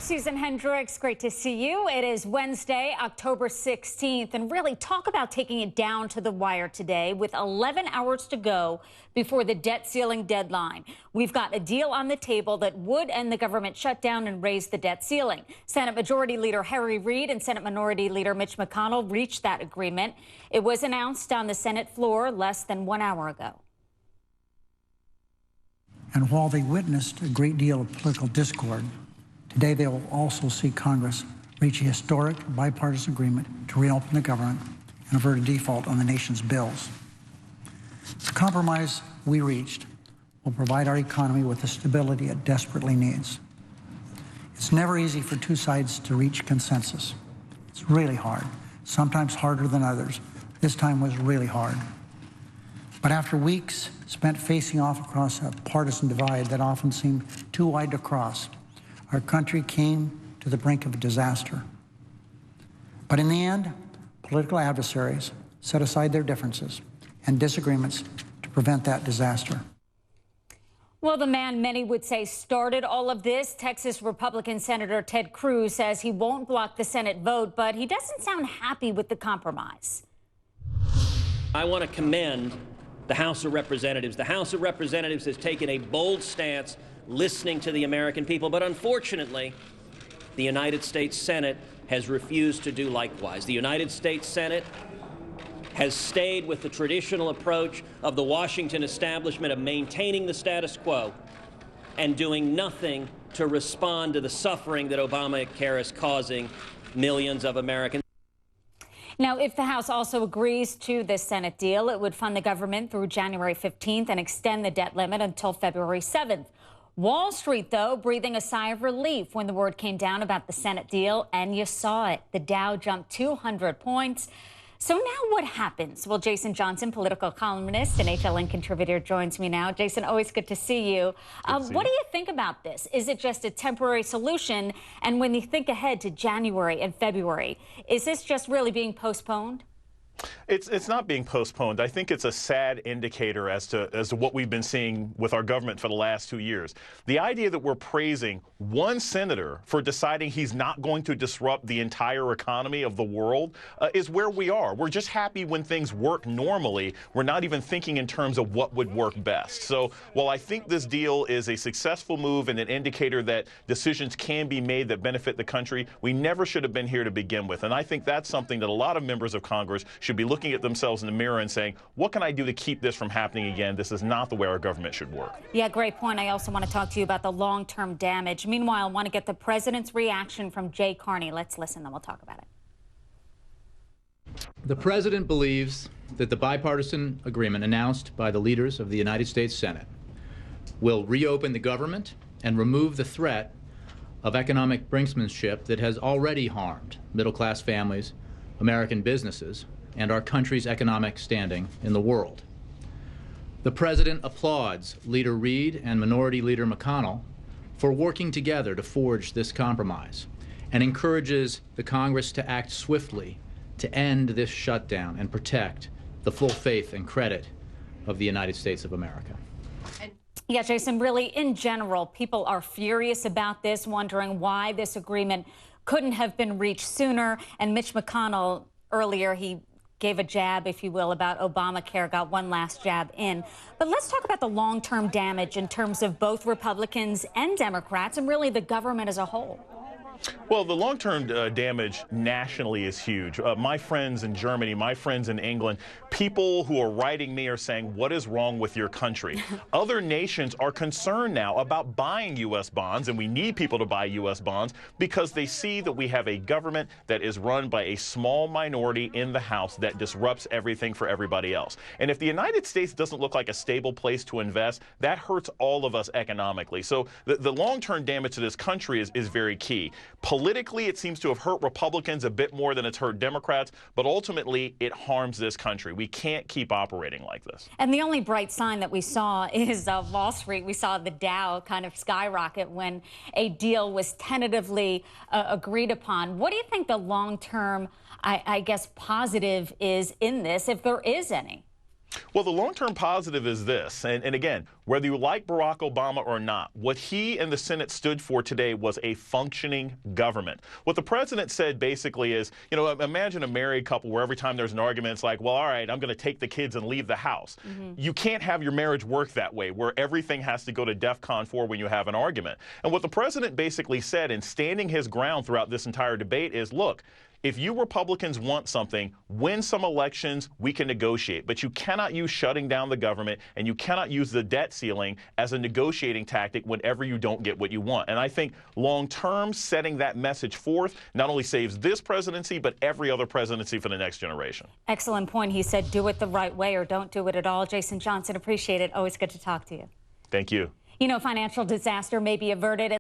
Susan Hendricks, great to see you. It is Wednesday, October 16th, and really talk about taking it down to the wire today with 11 hours to go before the debt ceiling deadline. We've got a deal on the table that would end the government shutdown and raise the debt ceiling. Senate Majority Leader Harry Reid and Senate Minority Leader Mitch McConnell reached that agreement. It was announced on the Senate floor less than 1 hour ago. And while they witnessed a great deal of political discord, today they will also see Congress reach a historic bipartisan agreement to reopen the government and avert a default on the nation's bills. The compromise we reached will provide our economy with the stability it desperately needs. It's never easy for two sides to reach consensus. It's really hard, sometimes harder than others. This time was really hard. But after weeks spent facing off across a partisan divide that often seemed too wide to cross, our country came to the brink of a disaster. But in the end, political adversaries set aside their differences and disagreements to prevent that disaster. Well, the man many would say started all of this, Texas Republican Senator Ted Cruz, says he won't block the Senate vote, but he doesn't sound happy with the compromise. I want to commend the House of Representatives. The House of Representatives has taken a bold stance listening to the American people, but unfortunately, the United States Senate has refused to do likewise. The United States Senate has stayed with the traditional approach of the Washington establishment of maintaining the status quo and doing nothing to respond to the suffering that Obamacare is causing millions of Americans. Now, if the House also agrees to this Senate deal, it would fund the government through January 15th and extend the debt limit until February 7th. Wall Street, though, breathing a sigh of relief when the word came down about the Senate deal, and you saw it. The Dow jumped 200 points. So now what happens? Well, Jason Johnson, political columnist and HLN contributor, joins me now. Jason, always good to see you. What do you think about this? Is it just a temporary solution? And when you think ahead to January and February, is this just really being postponed? It's not being postponed. I think it's a sad indicator as to what we've been seeing with our government for the last 2 years. The idea that we're praising one senator for deciding he's not going to disrupt the entire economy of the world is where we are. We're just happy when things work normally. We're not even thinking in terms of what would work best. So while I think this deal is a successful move and an indicator that decisions can be made that benefit the country, we never should have been here to begin with. And I think that's something that a lot of members of Congress should be looking at themselves in the mirror and saying, what can I do to keep this from happening again? This is not the way our government should work. Yeah, great point. I also want to talk to you about the long-term damage. Meanwhile, I want to get the president's reaction from Jay Carney. Let's listen, then we'll talk about it. The president believes that the bipartisan agreement announced by the leaders of the United States Senate will reopen the government and remove the threat of economic brinksmanship that has already harmed middle-class families, American businesses, and our country's economic standing in the world. The president applauds Leader Reid and Minority Leader McConnell for working together to forge this compromise and encourages the Congress to act swiftly to end this shutdown and protect the full faith and credit of the United States of America. Yeah, Jason, really, in general, people are furious about this, wondering why this agreement couldn't have been reached sooner. And Mitch McConnell, earlier, he gave a jab, if you will, about Obamacare, got one last jab in. But let's talk about the long-term damage in terms of both Republicans and Democrats and really the government as a whole. Well, the long-term damage nationally is huge. My friends in Germany, my friends in England, people who are writing me are saying, what is wrong with your country? Other nations are concerned now about buying U.S. bonds, and we need people to buy U.S. bonds because they see that we have a government that is run by a small minority in the House that disrupts everything for everybody else. And if the United States doesn't look like a stable place to invest, that hurts all of us economically. So the long-term damage to this country is very key. Politically, it seems to have hurt Republicans a bit more than it's hurt Democrats, but ultimately it harms this country. We can't keep operating like this. And the only bright sign that we saw is Wall Street. We saw the Dow kind of skyrocket when a deal was tentatively agreed upon. What do you think the long-term, I guess, positive is in this, if there is any? Well, the long-term positive is this, and again, whether you like Barack Obama or not, what he and the Senate stood for today was a functioning government. What the president said basically is, you know, imagine a married couple where every time there's an argument, it's like, well, all right, I'm going to take the kids and leave the house. You can't have your marriage work that way, where everything has to go to DEFCON 4 when you have an argument. And what the president basically said, in standing his ground throughout this entire debate, is, look, if you Republicans want something, win some elections, we can negotiate. But you cannot use shutting down the government, and you cannot use the debt ceiling as a negotiating tactic whenever you don't get what you want. And I think long-term, setting that message forth not only saves this presidency, but every other presidency for the next generation. Excellent point. He said, do it the right way or don't do it at all. Jason Johnson, appreciate it. Always good to talk to you. Thank you. You know, financial disaster may be averted